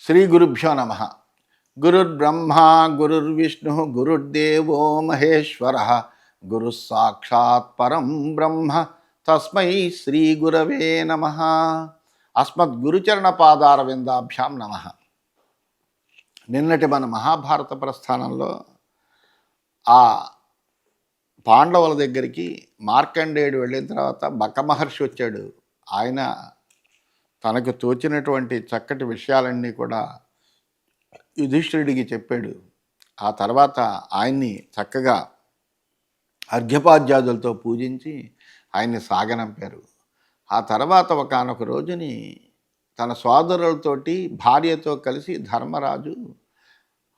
శ్రీ గురుభ్యో నమ. గురుర్బ్రహ్మ గురుర్విష్ణు గురుర్దేవో మహేశ్వర గురు సాక్షాత్ పరం బ్రహ్మ తస్మై శ్రీ గురవే నమ. అస్మద్గురుచరణ పాదార విందాభ్యాం నమ. నిన్నటి మన మహాభారత ప్రస్థానంలో ఆ పాండవుల దగ్గరికి మార్కండేయుడు వెళ్ళిన తర్వాత బక మహర్షి వచ్చాడు. ఆయన తనకు తోచినటువంటి చక్కటి విషయాలన్నీ కూడా యుధిష్ఠిరుడికి చెప్పాడు. ఆ తర్వాత ఆయన్ని చక్కగా అర్ఘ్యపాద్యాదులతో పూజించి ఆయన్ని సాగనంపారు. ఆ తర్వాత ఒకానొక రోజుని తన సోదరులతోటి భార్యతో కలిసి ధర్మరాజు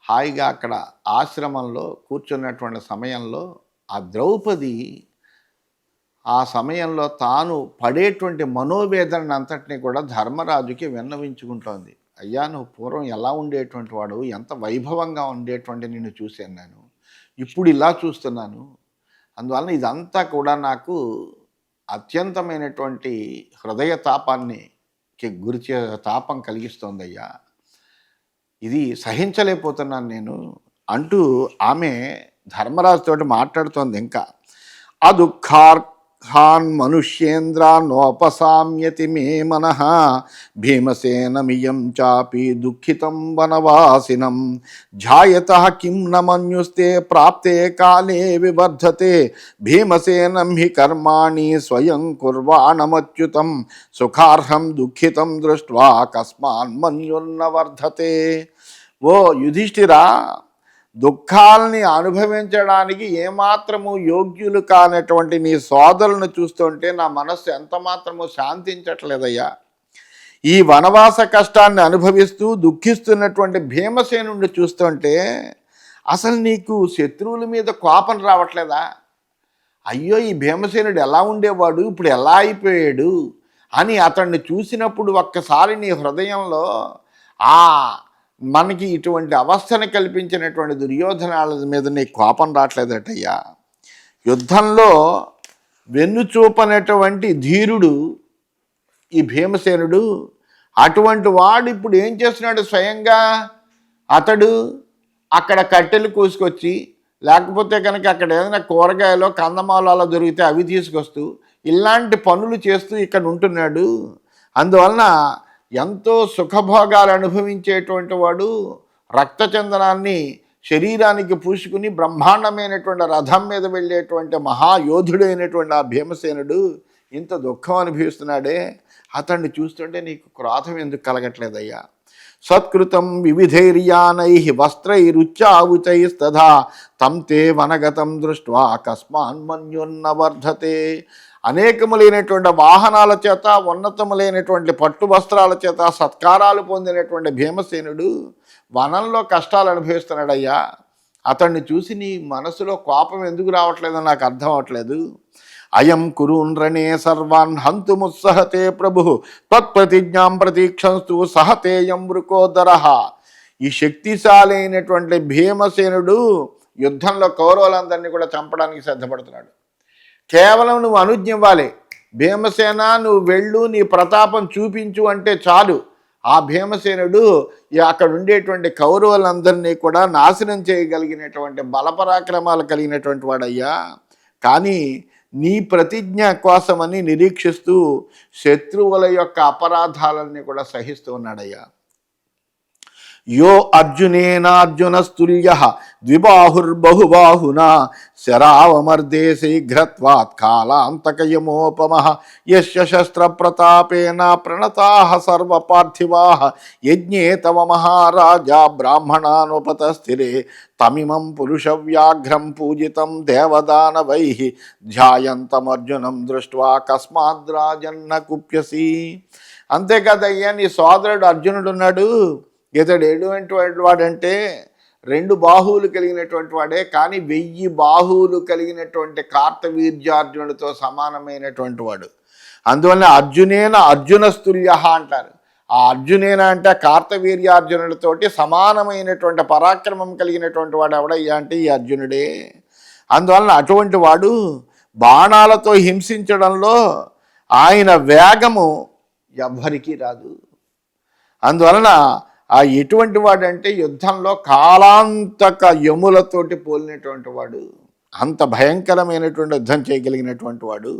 హాయిగా అక్కడ ఆశ్రమంలో కూర్చున్నటువంటి సమయంలో ఆ ద్రౌపది ఆ సమయంలో తాను పడేటువంటి మనోవేదన అంతటినీ కూడా ధర్మరాజుకి విన్నవించుకుంటోంది. అయ్యా, నువ్వు పూర్వం ఎలా ఉండేటువంటి వాడు, ఎంత వైభవంగా ఉండేటువంటి నిన్ను చూశాను నేను, ఇప్పుడు ఇలా చూస్తున్నాను. అందువలన ఇదంతా కూడా నాకు అత్యంతమైనటువంటి హృదయ తాపం కలిగిస్తోందయ్యా, ఇది సహించలేకపోతున్నాను నేను అంటూ ఆమె ధర్మరాజుతోటి మాట్లాడుతోంది. ఇంకా అదుఃఖాన్ మనుష్యేంద్రాన్నోపసామ్యతి మే మనః భీమసేనమియం చాపి దుఃఖితం వనవాసినం ఝాయతః కిం న మన్యుస్తే ప్రాప్తే కాలే వివర్ధతే భీమసేనం హి కర్మాణి స్వయం కుర్వాణమచ్యుతం సుఖార్హం దుఃఖితం దృష్ట్వా కస్మాన్ మన్యుర్న వర్ధతే. ఓ యుధిష్ఠిరా, దుఃఖాలని అనుభవించడానికి ఏమాత్రము యోగ్యులు కానటువంటి నీ సోదరులను చూస్తుంటే నా మనస్సు ఎంతమాత్రము శాంతించట్లేదయ్యా. ఈ వనవాస కష్టాన్ని అనుభవిస్తూ దుఃఖిస్తున్నటువంటి భీమసేనుడిని చూస్తుంటే అసలు నీకు శత్రువుల మీద కోపం రావట్లేదా? అయ్యో, ఈ భీమసేనుడు ఎలా ఉండేవాడు, ఇప్పుడు ఎలా అయిపోయాడు అని అతన్ని చూసినప్పుడు ఒక్కసారి నీ హృదయంలో మనకి ఇటువంటి అవస్థను కల్పించినటువంటి దుర్యోధనాల మీద నీ కోపం రావట్లేదటయ్యా. యుద్ధంలో వెన్నుచూపనటువంటి ధీరుడు ఈ భీమసేనుడు. అటువంటి వాడు ఇప్పుడు ఏం చేస్తున్నాడు? స్వయంగా అతడు అక్కడ కట్టెలు కోసుకొచ్చి, లేకపోతే కనుక అక్కడ ఏదైనా కూరగాయలో కందమాలలో దొరికితే అవి తీసుకొస్తూ ఇలాంటి పనులు చేస్తూ ఇక్కడ ఉంటున్నాడు. అందువలన ఎంతో సుఖభోగాలు అనుభవించేటువంటి వాడు రక్తచందనాన్ని శరీరానికి పూసుకుని బ్రహ్మాండమైనటువంటి రథం మీద వెళ్ళేటువంటి మహాయోధుడైనటువంటి ఆ భీమసేనుడు ఇంత దుఃఖం అనుభవిస్తున్నాడే, అతన్ని చూస్తుంటే నీకు క్రోధం ఎందుకు కలగట్లేదయ్యా? సత్కృతం వివిధైర్యానై వస్త్రైరుచ్చావుచైస్తథా తం తే వనగతం దృష్ట్వా కస్మాన్మన్యున్న వర్ధతే. అనేకములైనటువంటి వాహనాల చేత, ఉన్నతములైనటువంటి పట్టు వస్త్రాల చేత సత్కారాలు పొందినటువంటి భీమసేనుడు వనంలో కష్టాలు అనుభవిస్తున్నాడయ్యా. అతన్ని చూసి నీ మనసులో కోపం ఎందుకు రావట్లేదో నాకు అర్థం అవట్లేదు. అయం కురున్రణే సర్వాన్ హంతుముత్సహతే ప్రభు త్వత్ప్రతిజ్ఞాం ప్రతీక్షంస్తు సహతేయం వృకోదర. ఈ శక్తిశాలి అయినటువంటి భీమసేనుడు యుద్ధంలో కౌరవులందరినీ కూడా చంపడానికి సిద్ధపడుతున్నాడు. కేవలం నువ్వు అనుజ్ఞ ఇవ్వాలి, భీమసేన నువ్వు వెళ్ళు, నీ ప్రతాపం చూపించు అంటే చాలు. ఆ భీమసేనుడు అక్కడ ఉండేటువంటి కౌరవులందరినీ కూడా నాశనం చేయగలిగినటువంటి బలపరాక్రమాలు కలిగినటువంటి వాడయ్యా. కానీ నీ ప్రతిజ్ఞ కోసమని నిరీక్షిస్తూ శత్రువుల యొక్క అపరాధాలన్నీ కూడా సహిస్తూ ఉన్నాడయ్యా. యో అర్జునేనార్జునస్తుల్య ద్విబాహుర్బహుబాహునా శరావమర్దే శీఘ్రత్వాత్ కాలాంతకయమోపమః యస్య శస్త్రప్రతాపేన ప్రణతాః సర్వపార్థివాః యజ్ఞే తవ మహారాజా బ్రాహ్మణానుపతస్థిరే తమిమం పురుషవ్యాఘ్రం పూజితం దేవదానవైః ధ్యాయంతమర్జునం దృష్ట్వా కస్మాద్రాజన్న కుప్యసి. అంతేకాదయ్యా, నీ సోదరుడు అర్జునుడు ఉన్నాడు. ఇతడు ఎటువంటి వాడంటే 2 బాహువులు కలిగినటువంటి వాడే, కానీ 1000 బాహువులు కలిగినటువంటి కార్తవీర్యార్జునుడితో సమానమైనటువంటి వాడు. అందువల్ల అర్జునేన అర్జునస్తుల్య అంటారు. ఆ అర్జునేన అంటే కార్తవీర్యార్జునుడితోటి సమానమైనటువంటి పరాక్రమం కలిగినటువంటి వాడు ఎవడయ్యా అంటే ఈ అర్జునుడే. అందువలన అటువంటి వాడు బాణాలతో హింసించడంలో ఆయన వేగము ఎవ్వరికీ రాదు. అందువలన ఎటువంటి వాడంటే యుద్ధంలో కాలాంతక యములతోటి పోలినటువంటి వాడు, అంత భయంకరమైనటువంటి యుద్ధం చేయగలిగినటువంటి వాడు.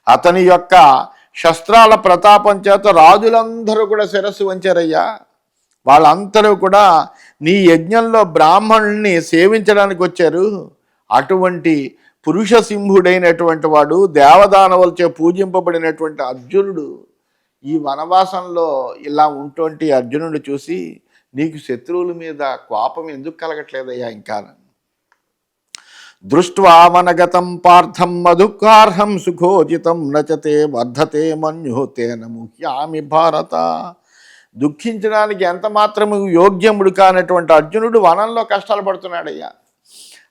అతని యొక్క శస్త్రాల ప్రతాపం చేత రాజులందరూ కూడా శిరస్సు వంచారయ్యా. వాళ్ళందరూ కూడా నీ యజ్ఞంలో బ్రాహ్మణుల్ని సేవించడానికి వచ్చారు. అటువంటి పురుష సింహుడైనటువంటి వాడు, దేవదానవులచే పూజింపబడినటువంటి అర్జునుడు ఈ వనవాసంలో ఇలా ఉంటువంటి అర్జునుడు చూసి నీకు శత్రువుల మీద కోపం ఎందుకు కలగట్లేదయ్యా ఇంకా? దృష్ట్వా వనగతం పార్థం మధుకార్హం సుఖోజితం నచతే వర్ధతే మన్యుతేన ముహ్యామి భారత. దుఃఖించడానికి ఎంత మాత్రము యోగ్యముడు కానటువంటి అర్జునుడు వనంలో కష్టాలు పడుతున్నాడయ్యా.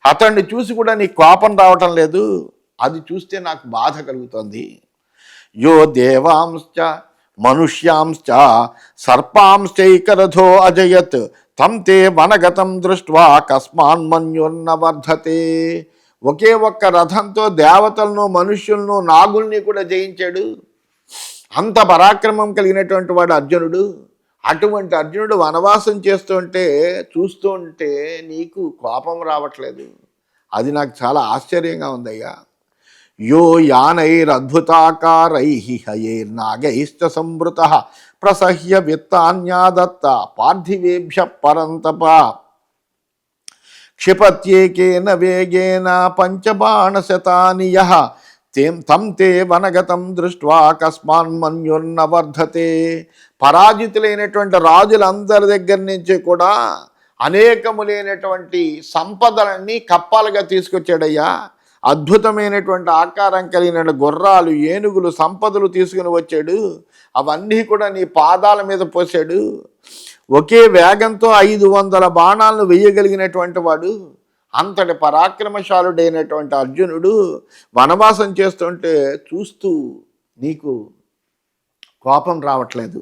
అతన్ని చూసి కూడా నీకు కోపం రావటం లేదు. అది చూస్తే నాకు బాధ కలుగుతుంది. యో దేవాంశ్చ మనుష్యాంశ్చ సర్పాంశ్చైకరథో అజయత్ తం తే వనగతం దృష్ట్వా కస్మాన్మన్యుర్న వర్ధతే. ఒకే ఒక్క రథంతో దేవతలను, మనుష్యులను, నాగుల్ని కూడా జయించాడు. అంత పరాక్రమం కలిగినటువంటి వాడు అర్జునుడు. అటువంటి అర్జునుడు వనవాసం చూస్తూ ఉంటే నీకు కోపం రావట్లేదు. అది నాకు చాలా ఆశ్చర్యంగా ఉందయ్యా. యో యానైరద్భుతాకారై హయైర్నాగైశ్చ సంవృత ప్రసహ్య విత్తాన్యాదత్త పార్థివేభ్య పరంతప క్షిపత్యేకేన వేగేన పంచబాణశతాని యః తం తే వనగతం దృష్ట్వా కస్మాన్మన్యుర్న వర్ధతే. పరాజితులైనటువంటి రాజులందరి దగ్గర నుంచి కూడా అనేకములైనటువంటి సంపదలన్నీ కప్పాలుగా తీసుకొచ్చాడయ్యా. అద్భుతమైనటువంటి ఆకారం కలిగిన గుర్రాలు, ఏనుగులు, సంపదలు తీసుకుని వచ్చాడు. అవన్నీ కూడా నీ పాదాల మీద పోసాడు. ఒకే వేగంతో 500 బాణాలను వేయగలిగినటువంటి వాడు. అంతటి పరాక్రమశాలుడైనటువంటి అర్జునుడు వనవాసం చేస్తుంటే చూస్తూ నీకు కోపం రావట్లేదు.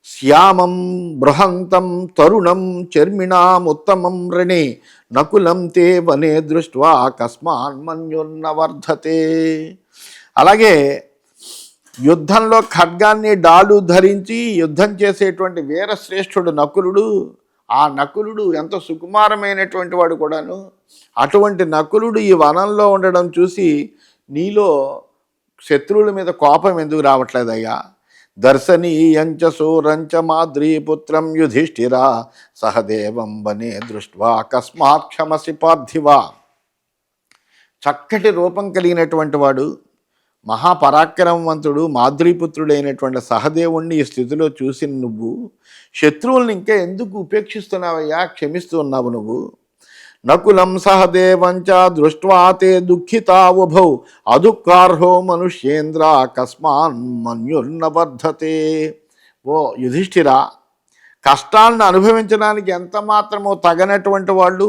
శ్యామం బృహంతం తరుణం చర్మిణాముత్తమం రణే నకులం తే వనే దృష్ట్వా కస్మాన్మన్యుర్న వర్ధతే. అలాగే యుద్ధంలో ఖడ్గాన్ని, డాలు ధరించి యుద్ధం చేసేటువంటి వీరశ్రేష్ఠుడు నకులుడు. ఆ నకులుడు ఎంత సుకుమారమైనటువంటి వాడు కూడాను. అటువంటి నకులుడు ఈ వనంలో ఉండడం చూసి నీలో శత్రువుల మీద కోపం ఎందుకు రావట్లేదయ్యా? దర్శనీయంచ శూరంచ మాద్రీపుత్రం యుధిష్ఠిరా సహదేవం వనే దృష్ట్వా కస్మాత్ క్షమసి పార్థివా. చక్కటి రూపం కలిగినటువంటి వాడు, మహాపరాక్రమవంతుడు, మాద్రీపుత్రుడైనటువంటి సహదేవుణ్ణి ఈ స్థితిలో చూసి నువ్వు శత్రువుల్ని ఇంకా ఎందుకు ఉపేక్షిస్తున్నావయ్యా, క్షమిస్తూ ఉన్నావు నువ్వు? నకులం సహదేవంచ దృష్ట్వా తే దుఃఖితావుభౌ అదుఃఖార్హో మనుష్యేంద్ర కస్మాన్ మన్యుర్న వర్ధతే. ఓ యుధిష్ఠిరా, కష్టాలను అనుభవించడానికి ఎంత మాత్రమో తగనటువంటి వాళ్ళు,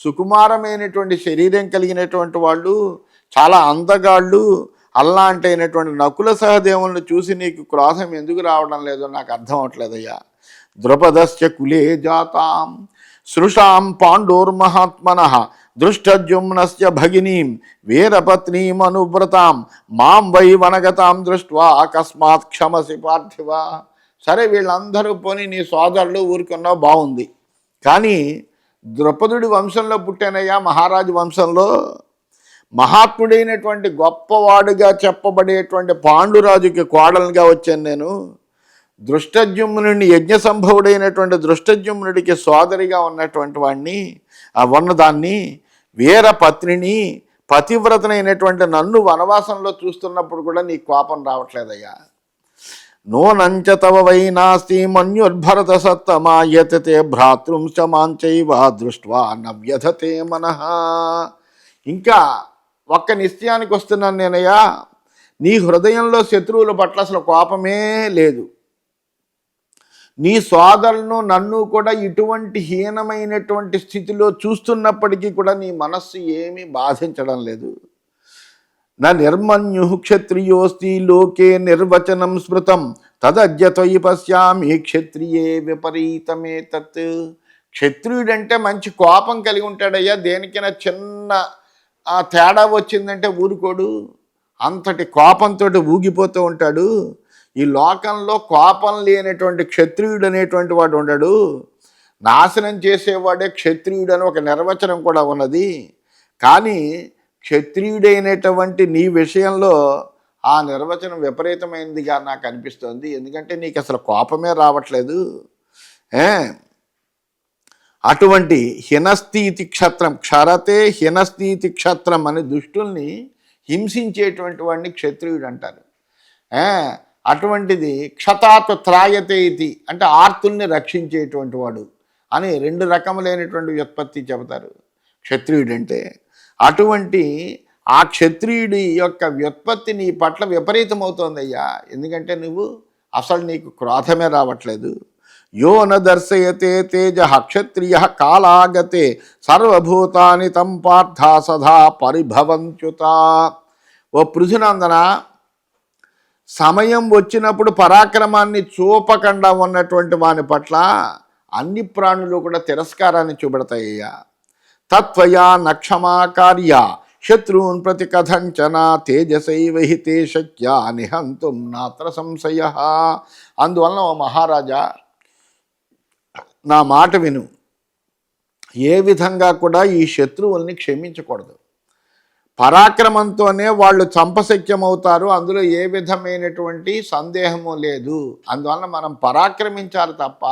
సుకుమారమైనటువంటి శరీరం కలిగినటువంటి వాళ్ళు, చాలా అందగాళ్ళు, అలాంటి అయినటువంటి నకుల సహదేవులను చూసి నీకు క్రోధం ఎందుకు రావడం లేదో నాకు అర్థం అవట్లేదయ్యా. ద్రుపదస్య కులే జాతాం సృషాం పాండోర్మహాత్మనః దృష్టజుమ్నస్య భగినీం వీరపత్నీమనువ్రతాం మాం వై వనగతాం దృష్ట్వా అకస్మాత్ క్షమసి పార్థివ. సరే, వీళ్ళందరూ పోని నీ సోదరులు ఊరుకున్నావు, బాగుంది. కానీ ద్రుపదుడి వంశంలో పుట్టానయ్యా, మహారాజు వంశంలో. మహాత్ముడైనటువంటి గొప్పవాడుగా చెప్పబడేటువంటి పాండురాజుకి కోడలుగా వచ్చాను నేను. దృష్టజుమ్నుడిని, యజ్ఞ సంభవుడైనటువంటి దృష్టజుమ్నుడికి సోదరిగా ఉన్నటువంటి వాడిని, ఉన్నదాన్ని, వీర పత్నిని, పతివ్రతనైనటువంటి నన్ను వనవాసంలో చూస్తున్నప్పుడు కూడా నీ కోపం రావట్లేదయ్యా. నోనంచ తవ వై నాస్తి మన్యుర్భరత సత్తమా యతతే భ్రాతృంశ మాంచైవ దృష్ట్వా నవ్యధతే మనః. ఇంకా ఒక్క నిశ్చయానికి వస్తున్నాను నేనయ్యా, నీ హృదయంలో శత్రువుల పట్ల అసలు కోపమే లేదు. నీ సోదరులను, నన్ను కూడా ఇటువంటి హీనమైనటువంటి స్థితిలో చూస్తున్నప్పటికీ కూడా నీ మనస్సు ఏమీ బాధించడం లేదు. నా నిర్మన్యు క్షత్రియోస్తి లోకే నిర్వచనం స్మృతం తదజ్యతయి పశ్యామి క్షత్రియే విపరీతమే తత్. క్షత్రియుడంటే మంచి కోపం కలిగి ఉంటాడయ్యా. దేనికైనా చిన్న తేడా వచ్చిందంటే ఊరుకోడు. అంతటి కోపంతో ఊగిపోతూ ఉంటాడు. ఈ లోకంలో కోపం లేనటువంటి క్షత్రియుడు అనేటువంటి వాడు ఉండడు. నాశనం చేసేవాడే క్షత్రియుడు అని ఒక నిర్వచనం కూడా ఉన్నది. కానీ క్షత్రియుడైనటువంటి నీ విషయంలో ఆ నిర్వచనం విపరీతమైనదిగా నాకు అనిపిస్తోంది. ఎందుకంటే నీకు అసలు కోపమే రావట్లేదు. అటువంటి హినస్థితి క్షత్రం, క్షరతే హినస్థితి క్షత్రం అనే దుష్టుల్ని హింసించేటువంటి వాడిని క్షత్రియుడు అంటారు. అటువంటిది క్షతాత్ త్రాయతే ఇది అంటే ఆర్తుల్ని రక్షించేటువంటి వాడు అని 2 రకములైనటువంటి వ్యుత్పత్తి చెబుతారు క్షత్రియుడు అంటే. అటువంటి ఆ క్షత్రియుడి యొక్క వ్యుత్పత్తి నీ పట్ల విపరీతమవుతోందయ్యా. ఎందుకంటే నువ్వు అసలు నీకు క్రోధమే రావట్లేదు. యో న దర్శయతే తేజ క్షత్రియ కాలాగతే సర్వభూతాని తం పార్థ సదా పరిభవంత్యుత. ఓ పృథునందన, సమయం వచ్చినప్పుడు పరాక్రమాన్ని చూపకుండా ఉన్నటువంటి వాని పట్ల అన్ని ప్రాణులు కూడా తిరస్కారాన్ని చూపెడతాయ్యా. తత్వయా నక్షమా కార్య శత్రూన్ ప్రతి కథంచన తేజసైవ హి తే శక్య నిహంతుం నాత్ర సంశయ. అందువలన ఓ మహారాజా, నా మాట విను. ఏ విధంగా కూడా ఈ శత్రువుల్ని క్షమించకూడదు. పరాక్రమంతోనే వాళ్ళు చంపశక్యమవుతారు, అందులో ఏ విధమైనటువంటి సందేహము లేదు. అందువలన మనం పరాక్రమించాలి తప్ప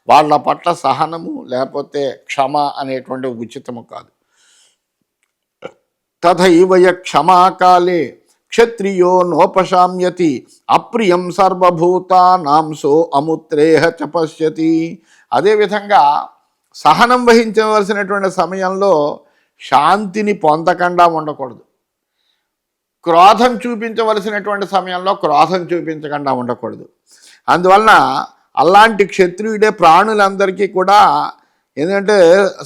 వాళ్ళ పట్ల సహనము లేకపోతే క్షమ అనేటువంటి ఉచితము కాదు. తథైవయ క్షమాకాలే క్షత్రియో నోపశామ్యతి అప్రియం సర్వభూతానాం సో అముత్రేహ చ పశ్యతి. అదేవిధంగా సహనం వహించవలసినటువంటి సమయంలో శాంతిని పొందకుండా ఉండకూడదు. క్రోధం చూపించవలసినటువంటి సమయంలో క్రోధం చూపించకుండా ఉండకూడదు. అందువలన అలాంటి క్షత్రియుడే ప్రాణులందరికీ కూడా, ఎందుకంటే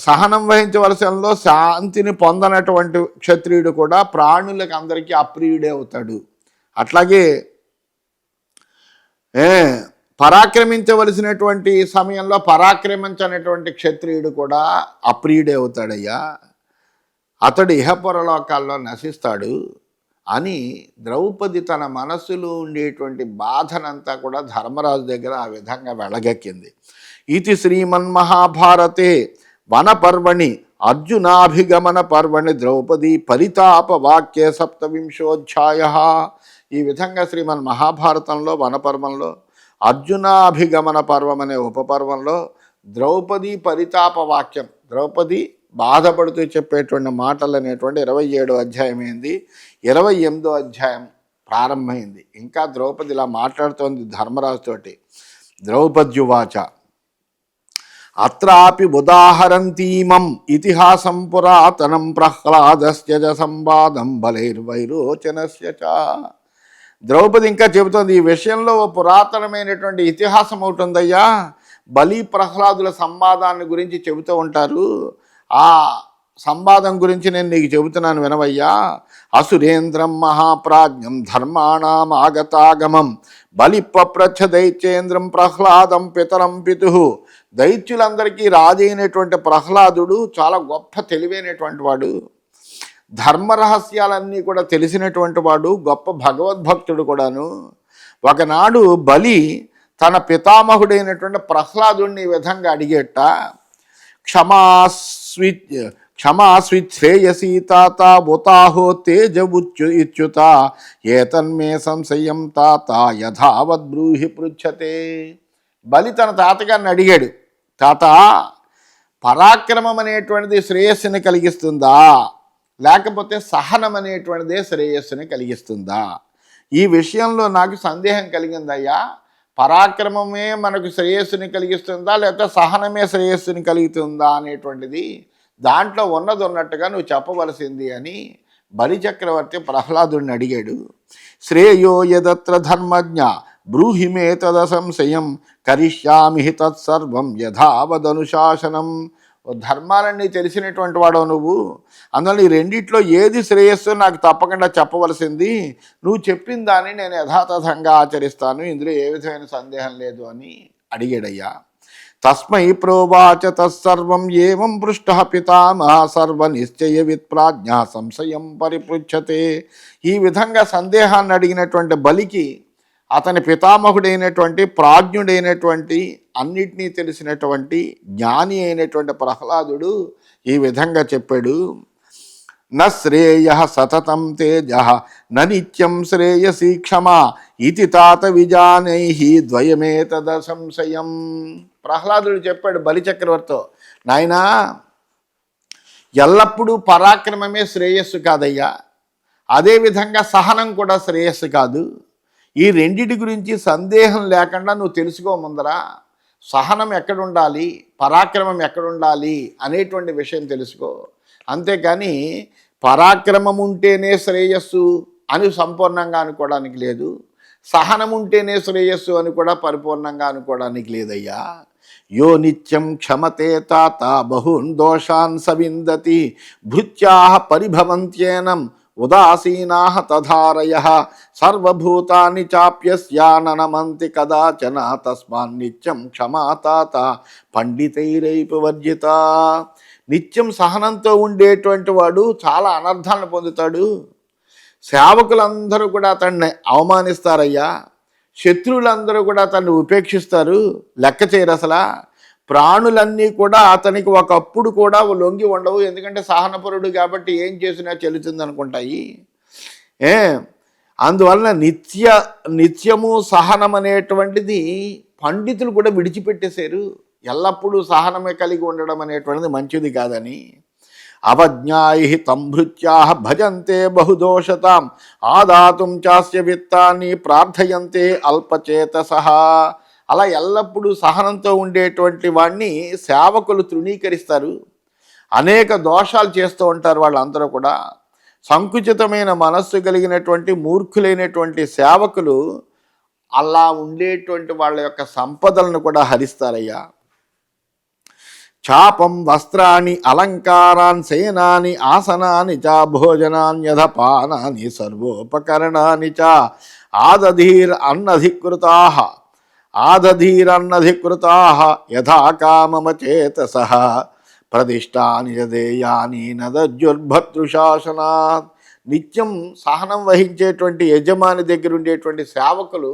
సహనం వహించవలసినలో శాంతిని పొందనటువంటి క్షత్రియుడు కూడా ప్రాణులకు అందరికీ అప్రియుడే అవుతాడు. అట్లాగే పరాక్రమించవలసినటువంటి సమయంలో పరాక్రమించనటువంటి క్షత్రియుడు కూడా అప్రియుడే అవుతాడయ్యా. అతడు ఇహపరలోకాల్లో నశిస్తాడు అని ద్రౌపది తన మనస్సులో ఉండేటువంటి బాధనంతా కూడా ధర్మరాజు దగ్గర ఆ విధంగా వెళగెక్కింది. ఇది శ్రీమన్మహాభారతే వనపర్వణి అర్జునాభిగమన పర్వణి ద్రౌపది పరితాపవాక్యే 17వ. ఈ విధంగా శ్రీమన్ మహాభారతంలో వనపర్వంలో అర్జునాభిగమన పర్వం అనే ఉపపర్వంలో ద్రౌపది పరితాప వాక్యం, ద్రౌపది బాధపడుతూ చెప్పేటువంటి మాటలు అనేటువంటి 27వ అధ్యాయం అయింది. 28వ అధ్యాయం ప్రారంభమైంది. ఇంకా ద్రౌపది ఇలా మాట్లాడుతోంది ధర్మరాజుతోటి. ద్రౌపద్యువాచ అత్రాపి ఉదాహరంతీమం ఇతిహాసం పురాతనం ప్రహ్లాదస్య సంవాదం బలైర్వైరోచనస్య చ. ద్రౌపది ఇంకా చెబుతోంది, ఈ విషయంలో పురాతనమైనటువంటి ఇతిహాసం ఒకటి ఉందయ్యా. బలి ప్రహ్లాదుల సంవాదాన్ని గురించి చెబుతూ ఉంటారు. ఆ సంవాదం గురించి నేను నీకు చెబుతున్నాను వినవయ్యా. అసురేంద్రం మహాప్రాజ్ఞం ధర్మాణం ఆగతాగమం బలిపప్రచ్ఛ దైత్యేంద్రం ప్రహ్లాదం పితరం పితు. దైత్యులందరికీ రాజైనటువంటి ప్రహ్లాదుడు చాలా గొప్ప తెలివైనటువంటి వాడు, ధర్మరహస్యాలన్నీ కూడా తెలిసినటువంటి వాడు, గొప్ప భగవద్భక్తుడు కూడాను. ఒకనాడు బలి తన పితామహుడైనటువంటి ప్రహ్లాదుడిని ఈ విధంగా అడిగేట, క్షమాస్విశ్రేయసీ తాత ఉతాహో తేజవుచ్యుత ఏతన్మే సంశయం తాత యథావద్ బ్రూహి పృచ్ఛతే. బలి తన తాతగారిని అడిగాడు, తాత పరాక్రమం అనేటువంటిది శ్రేయస్సుని కలిగిస్తుందా, లేకపోతే సహనం అనేటువంటిదే శ్రేయస్సుని కలిగిస్తుందా? ఈ విషయంలో నాకు సందేహం కలిగిందయ్యా. పరాక్రమమే మనకు శ్రేయస్సుని కలిగిస్తుందా, లేకపోతే సహనమే శ్రేయస్సుని కలుగుతుందా అనేటువంటిది దాంట్లో ఉన్నది ఉన్నట్టుగా నువ్వు చెప్పవలసింది అని బలిచక్రవర్తి ప్రహ్లాదుడిని అడిగాడు. శ్రేయో యదత్ర ధర్మజ్ఞ బ్రూహిమే తద సంశయం కరిష్యామి తత్సర్వం యథావదనుశాసనం. ధర్మాలన్నీ తెలిసినటువంటి వాడవు నువ్వు, అందువల్ల ఈ రెండిట్లో ఏది శ్రేయస్సు నాకు తప్పకుండా చెప్పవలసింది. నువ్వు చెప్పిన దాన్ని నేను యథాతథంగా ఆచరిస్తాను, ఇందులో ఏ విధమైన సందేహం లేదు అని అడిగాడయ్యా. తస్మై ప్రోవాచ తత్సర్వం ఏవం పృష్ట పితామహ సర్వనిశ్చయ విత్ప్రాజ్ఞ సంశయం పరిపృచ్ఛతే. ఈ విధంగా సందేహాన్ని అడిగినటువంటి బలికి అతని పితామహుడైనటువంటి ప్రాజ్ఞుడైనటువంటి అన్నిటినీ తెలిసినటువంటి జ్ఞాని అయినటువంటి ప్రహ్లాదుడు ఈ విధంగా చెప్పాడు. న శ్రేయ సతతం తేజ న నిత్యం శ్రేయసీ క్షమా ఇది తాత విజానై ద్వయమేతద సంశయం. ప్రహ్లాదుడు చెప్పాడు బలిచక్రవర్తితో, నాయనా ఎల్లప్పుడూ పరాక్రమమే శ్రేయస్సు కాదయ్యా, అదేవిధంగా సహనం కూడా శ్రేయస్సు కాదు. ఈ రెండిటి గురించి సందేహం లేకుండా నువ్వు తెలుసుకో ముందరా. సహనం ఎక్కడుండాలి, పరాక్రమం ఎక్కడుండాలి అనేటువంటి విషయం తెలుసుకో. అంతేకాని పరాక్రమం ఉంటేనే శ్రేయస్సు అని సంపూర్ణంగా అనుకోవడానికి లేదు, సహనం ఉంటేనే శ్రేయస్సు అని కూడా పరిపూర్ణంగా అనుకోవడానికి లేదయ్యా. యో నిత్యం క్షమతే తాత బహూన్ దోషాన్ సవిందతి భృత్యా పరిభవంత్యేనం ఉదాసీనా తధారయ సర్వభూతాని చాప్యస్యాననమంతి కదాచన తస్మాన్నిత్యం క్షమా తాత పండితైరైపవర్జిత. నిత్యం సహనంతో ఉండేటువంటి వాడు చాలా అనర్థాలను పొందుతాడు. సేవకులందరూ కూడా అతన్ని అవమానిస్తారయ్యా, శత్రువులందరూ కూడా అతన్ని ఉపేక్షిస్తారు, లెక్క చేయరు అసలు. ప్రాణులన్నీ కూడా అతనికి ఒకప్పుడు కూడా లొంగి ఉండవు, ఎందుకంటే సహనపరుడు కాబట్టి ఏం చేసినా చెల్లుతుంది అనుకుంటాయి. అందువలన నిత్యము సహనం అనేటువంటిది పండితులు కూడా విడిచిపెట్టేశారు. ఎల్లప్పుడూ సహనమే కలిగి ఉండడం అనేటువంటిది మంచిది కాదని. అవజ్ఞాయి తంభృత్యా భజంతే బహుదోషతాం ఆదాతుం చాస్య విత్తాన్ని ప్రార్థయంతే అల్పచేతసః. అలా ఎల్లప్పుడూ సహనంతో ఉండేటువంటి వాడిని సేవకులు తృణీకరిస్తారు, అనేక దోషాలు చేస్తూ ఉంటారు. వాళ్ళందరూ కూడా సంకుచితమైన మనస్సు కలిగినటువంటి మూర్ఖులైనటువంటి సేవకులు అలా ఉండేటువంటి వాళ్ళ యొక్క సంపదలను కూడా హరిస్తారయ్యా. చాపం వస్త్రాన్ని అలంకారాన్ సేనాని ఆసనాని చ భోజనాన్యధపానాని సర్వోపకరణాని చ ఆదధీరన్నధికృతాః యథా కామమచేతసః ప్రదిష్టాని యదేయాని నదజ్జుర్భర్తృశాసనాత్. నిత్యం సహనం వహించేటువంటి యజమాని దగ్గర ఉండేటువంటి సేవకులు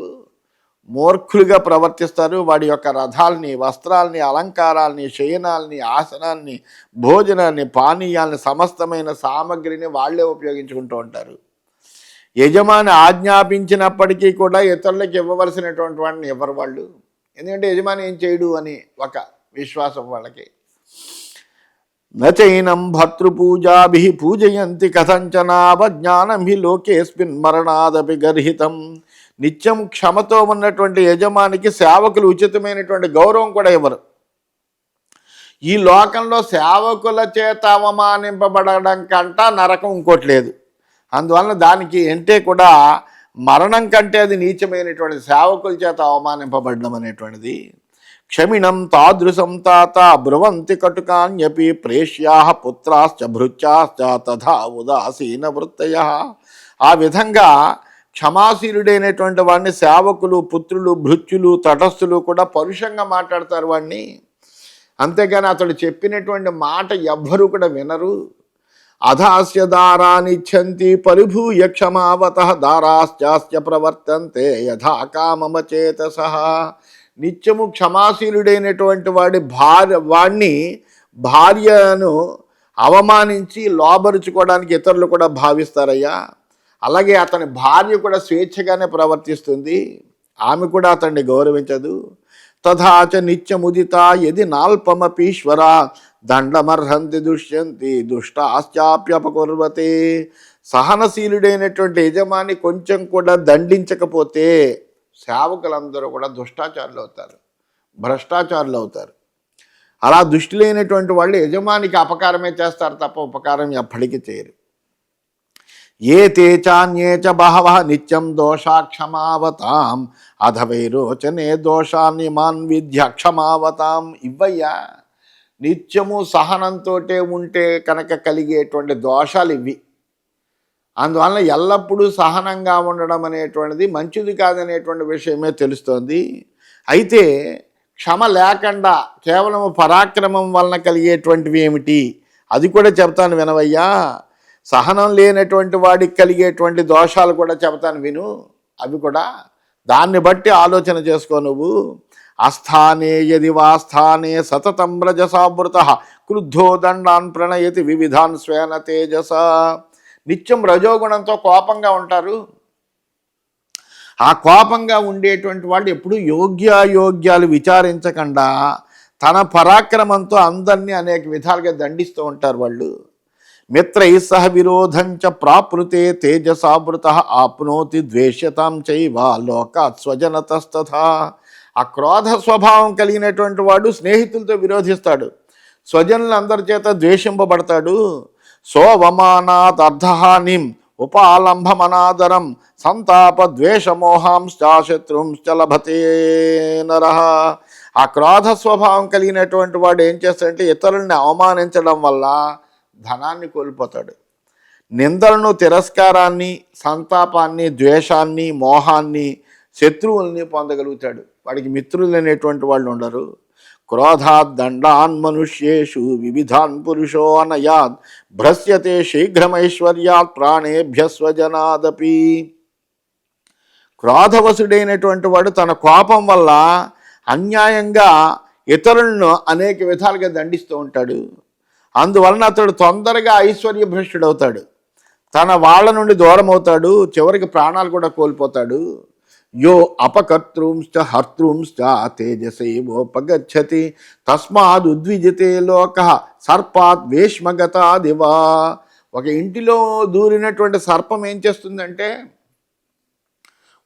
మూర్ఖులుగా ప్రవర్తిస్తారు. వాడి యొక్క రథాలని, వస్త్రాలని, అలంకారాలని, శయనాల్ని, ఆసనాన్ని, భోజనాన్ని, పానీయాల్ని, సమస్తమైన సామగ్రిని వాళ్ళే ఉపయోగించుకుంటూ ఉంటారు. యజమాని ఆజ్ఞాపించినప్పటికీ కూడా ఇతరులకు ఇవ్వవలసినటువంటి వాడిని ఇవ్వరు వాళ్ళు, ఎందుకంటే యజమాని ఏం చేయడు అని ఒక విశ్వాసం వాళ్ళకి. నచైనం భర్తృపూజాభి పూజయంతి కథంచనావజ్ఞానం హి లోకేస్మిన్ మరణాదపి గర్హితం. నిత్యం క్షమతో ఉన్నటువంటి యజమానికి సేవకులు ఉచితమైనటువంటి గౌరవం కూడా ఇవ్వరు. ఈ లోకంలో సేవకుల చేత అవమానింపబడడం కంటా నరకం ఇంకోటి లేదు. అందువలన దానికి అంటే కూడా మరణం కంటే అది నీచమైనటువంటి సేవకుల చేత అవమానింపబడడం అనేటువంటిది. క్షమిణం తాదృశం తాత బ్రువంతి కటుకాన్యపి ప్రేష్యా పుత్రాశ్చ భృత్యాశ్చ తథా ఉదాసీన వృత్తయః. ఆ విధంగా క్షమాశీలుడైనటువంటి వాడిని సేవకులు, పుత్రులు, భృత్యులు, తటస్థులు కూడా పరుషంగా మాట్లాడతారు వాడిని. అంతేగాని అతడు చెప్పినటువంటి మాట ఎవ్వరూ కూడా వినరు. అధాస్య దారానిచ్చంతి పరిభూయ క్షమావతః దారాశ్చాస్య ప్రవర్తంతే యథా కామమచేతసః. నిత్యము క్షమాశీలుడైనటువంటి వాడిని భార్యను అవమానించి లోబరుచుకోవడానికి ఇతరులు కూడా భావిస్తారయ్యా. అలాగే అతని భార్య కూడా స్వేచ్ఛగానే ప్రవర్తిస్తుంది, ఆమె కూడా అతన్ని గౌరవించదు. తథాచ నిత్యముదిత యది నాల్పమపీశ్వర దండమర్హంతి దుష్యంతి దుష్టాశ్చాప్యపకుర్వతే. సహనశీలుడైనటువంటి యజమాని కొంచెం కూడా దండించకపోతే సేవకులందరూ కూడా దుష్టాచారులు అవుతారు, భ్రష్టాచారులు అవుతారు. అలా దుష్టులైనటువంటి వాళ్ళు యజమానికి అపకారమే చేస్తారు తప్ప ఉపకారం ఎప్పటికీ చేయరు. ఏ తే చాన్యే చ బహవః నిత్యం దోషాక్షమావతాం అధవైరోచనే దోషాన్ని మాన్ విద్య క్షమావతాం. ఇవ్వయ్యా, నిత్యము సహనంతో ఉంటే కనుక కలిగేటువంటి దోషాలు ఇవి. అందువలన ఎల్లప్పుడూ సహనంగా ఉండడం అనేటువంటిది మంచిది కాదనేటువంటి విషయమే తెలుస్తోంది. అయితే క్షమ లేకుండా కేవలం పరాక్రమం వలన కలిగేటువంటివి ఏమిటి అది కూడా చెప్తాను వినవయ్యా. సహనం లేనటువంటి వాడికి కలిగేటువంటి దోషాలు కూడా చెబుతాను విను. అవి కూడా దాన్ని బట్టి ఆలోచన చేసుకో నువ్వు. అస్థానే యది వాస్థానే సతతం రజసావృత క్రుద్ధో దండాన్ ప్రణయతి వివిధాన్ స్వేన తేజస. నిత్యం రజోగుణంతో కోపంగా ఉంటారు. ఆ కోపంగా ఉండేటువంటి వాళ్ళు ఎప్పుడు యోగ్యాయోగ్యాలు విచారించకుండా తన పరాక్రమంతో అందరినీ అనేక విధాలుగా దండిస్తూ ఉంటారు వాళ్ళు. మిత్రై సహ విరోధంచ ప్రాపృతే తేజసావృత ఆప్నోతి ద్వేష్యతాం చైవ లోకాత్ స్వజనతస్తథా. ఆ క్రోధ స్వభావం కలిగినటువంటి వాడు స్నేహితులతో విరోధిస్తాడు, స్వజనులందరి చేత ద్వేషింపబడతాడు. సోవమానాత్ అర్ధహానిం ఉపాలంభమనాదరం సంతాప ద్వేషమోహాంశ్చ లభతే నరః. ఆ క్రోధ స్వభావం కలిగినటువంటి వాడు ఏం చేస్తాడంటే ఇతరుల్ని అవమానించడం వల్ల ధనాన్ని కోల్పోతాడు. నిందలను, తిరస్కారాన్ని, సంతాపాన్ని, ద్వేషాన్ని, మోహాన్ని, శత్రువుల్ని పొందగలుగుతాడు. వాడికి మిత్రులు అనేటువంటి వాళ్ళు ఉండరు. క్రోధాద్ దండాన్ మనుష్యేషు వివిధాన్ పురుషో అనయాద్ భ్రస్యతే శీఘ్రమైశ్వర్యాత్ ప్రాణేభ్య స్వజనాదపి. క్రోధవసుడైనటువంటి వాడు తన కోపం వల్ల అన్యాయంగా ఇతరులను అనేక విధాలుగా దండిస్తూ ఉంటాడు. అందువలన అతడు తొందరగా ఐశ్వర్యభ్రష్టుడవుతాడు, తన వాళ్ళ నుండి దూరం అవుతాడు, చివరికి ప్రాణాలు కూడా కోల్పోతాడు. యో అపకర్తృంశ్చ హర్తృంశ్చ తేజసేవోపగచ్చతి తస్మాద్ ఉద్విజతే లోక సర్పాత్ వేష్మగతాదివా. ఒక ఇంటిలో దూరినటువంటి సర్పం ఏం చేస్తుందంటే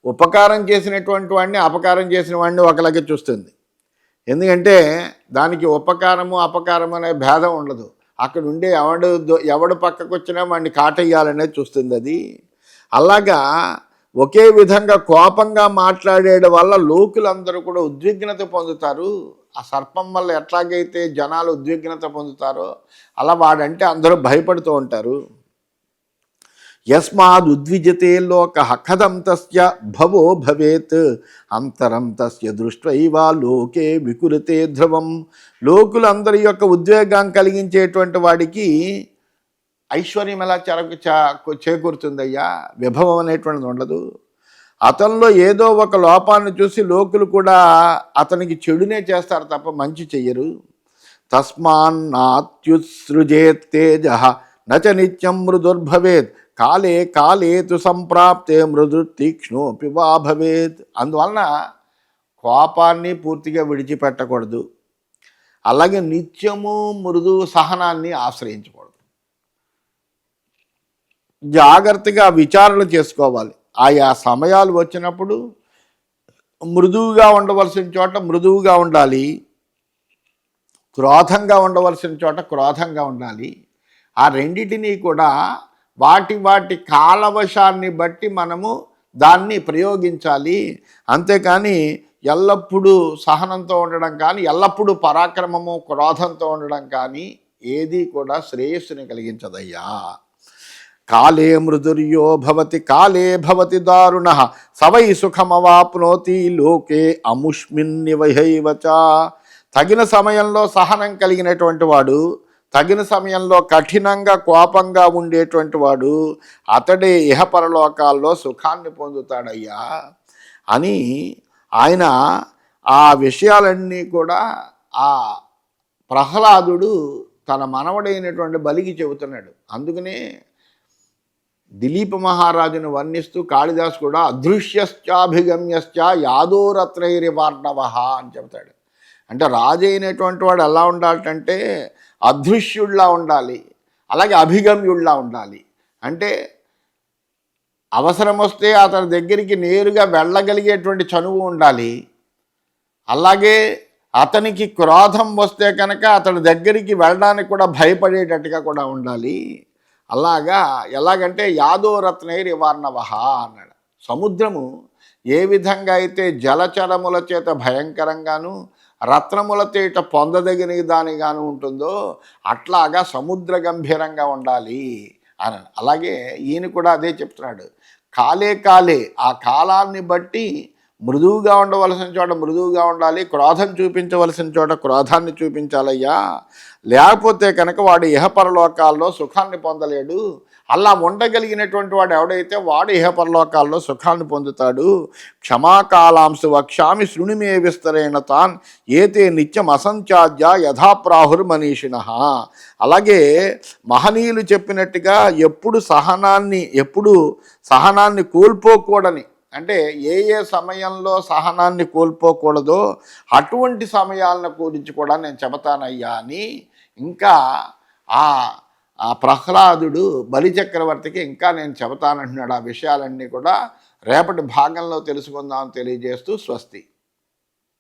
ఉపకారం చేసినటువంటి వాడిని, అపకారం చేసిన వాడిని ఒకలాగే చూస్తుంది. ఎందుకంటే దానికి ఉపకారము అపకారం అనే భేదం ఉండదు. అక్కడ ఉండే ఎవడు పక్కకు వచ్చినా వాడిని కాటేయాలనే చూస్తుంది అది. అలాగా ఒకే విధంగా కోపంగా మాట్లాడేయడం వల్ల లోకులందరూ కూడా ఉద్విగ్నత పొందుతారు. ఆ సర్పం వల్ల ఎట్లాగైతే జనాలు ఉద్విగ్నత పొందుతారో అలా వాడంటే అందరూ భయపడుతూ ఉంటారు. యస్మాద్ ఉద్విజతే లోక కథం తస్య భవో భవేత్ అంతరం తస్య దృష్ట్వైవ లోకే వికురుతే ధ్రువం. లోకులందరి యొక్క ఉద్వేగం కలిగించేటువంటి వాడికి ఐశ్వర్యం ఎలా చేకూరుతుందయ్యా? విభవం అనేటువంటిది ఉండదు. అతనిలో ఏదో ఒక లోపాన్ని చూసి లోకులు కూడా అతనికి చెడునే చేస్తారు తప్ప మంచి చెయ్యరు. తస్మాన్నాత్యుత్సృజేత్ తేజః నచ నిత్యం మృదుర్భవేత్ కాలే కాలే తు సంప్రాప్తే మృదు తీక్ష్ణోపి వా భవేత్. అందువలన కోపాన్ని పూర్తిగా విడిచిపెట్టకూడదు, అలాగే నిత్యము మృదు సహనాన్ని ఆశ్రయించకూడదు. జాగ్రత్తగా విచారణ చేసుకోవాలి. ఆయా సమయాలు వచ్చినప్పుడు మృదువుగా ఉండవలసిన చోట మృదువుగా ఉండాలి, క్రోధంగా ఉండవలసిన చోట క్రోధంగా ఉండాలి. ఆ రెండిటినీ కూడా వాటి వాటి కాలవశాన్ని బట్టి మనము దాన్ని ప్రయోగించాలి. అంతేకాని ఎల్లప్పుడూ సహనంతో ఉండడం కానీ, ఎల్లప్పుడూ పరాక్రమము క్రోధంతో ఉండడం కానీ ఏది కూడా శ్రేయస్సుని కలిగించదయ్యా. కాలే మృదుర్యో భవతి కాలే భవతి దారుణ సవై సుఖమవాప్నోతి లోకే అముష్మిన్నివహైవచ. తగిన సమయంలో సహనం కలిగినటువంటి వాడు, తగిన సమయంలో కఠినంగా కోపంగా ఉండేటువంటి వాడు అతడే ఇహపరలోకాల్లో సుఖాన్ని పొందుతాడయ్యా అని ఆయన ఆ విషయాలన్నీ కూడా ఆ ప్రహ్లాదుడు తన మనవడైనటువంటి బలికి చెబుతున్నాడు. అందుకనే దిలీప మహారాజును వర్ణిస్తూ కాళిదాసు కూడా అదృశ్యశ్చాభిగమ్యశ్చ యాదోరత్రైరివార్ణవ అని చెబుతాడు. అంటే రాజు అయినటువంటి వాడు ఎలా ఉండాలంటే అదృశ్యుడిలా ఉండాలి, అలాగే అభిగమ్యుడిలా ఉండాలి. అంటే అవసరం వస్తే అతని దగ్గరికి నేరుగా వెళ్ళగలిగేటువంటి చనువు ఉండాలి. అలాగే అతనికి క్రోధం వస్తే కనుక అతని దగ్గరికి వెళ్ళడానికి కూడా భయపడేటట్టుగా కూడా ఉండాలి. అలాగా ఎలాగంటే యాదోరత్నైరివార్ణవ అన్నాడు. సముద్రము ఏ విధంగా అయితే జలచరముల చేత భయంకరంగాను రత్నముల తేట పొందదగిన దానిగాను ఉంటుందో అట్లాగా సముద్ర గంభీరంగా ఉండాలి అని. అలాగే ఈయన కూడా అదే చెప్తున్నాడు. కాలే కాలే, ఆ కాలాన్ని బట్టి మృదువుగా ఉండవలసిన చోట మృదువుగా ఉండాలి, క్రోధం చూపించవలసిన చోట క్రోధాన్ని చూపించాలయ్యా. లేకపోతే కనుక వాడు ఇహపరలోకాల్లో సుఖాన్ని పొందలేడు. అలా ఉండగలిగినటువంటి వాడు ఎవడైతే వాడు ఇహపరలోకాల్లో సుఖాన్ని పొందుతాడు. క్షమాకాలాంశు వక్ష్యామి శృణుమే విస్తరేణ తాన్ ఏతే నిత్యం అసంచాద్య యథాప్రాహుర్ మనీషిణ. అలాగే మహనీయులు చెప్పినట్టుగా ఎప్పుడు సహనాన్ని కోల్పోకూడని, అంటే ఏ ఏ సమయంలో సహనాన్ని కోల్పోకూడదో అటువంటి సమయాలను గురించి కూడా నేను చెబుతానయ్యా అని ఇంకా ఆ ఆ ప్రహ్లాదుడు బలిచక్రవర్తికి ఇంకా నేను చెబుతానంటున్నాడు. ఆ విషయాలన్నీ కూడా రేపటి భాగంలో తెలుసుకుందామని తెలియజేస్తూ స్వస్తి.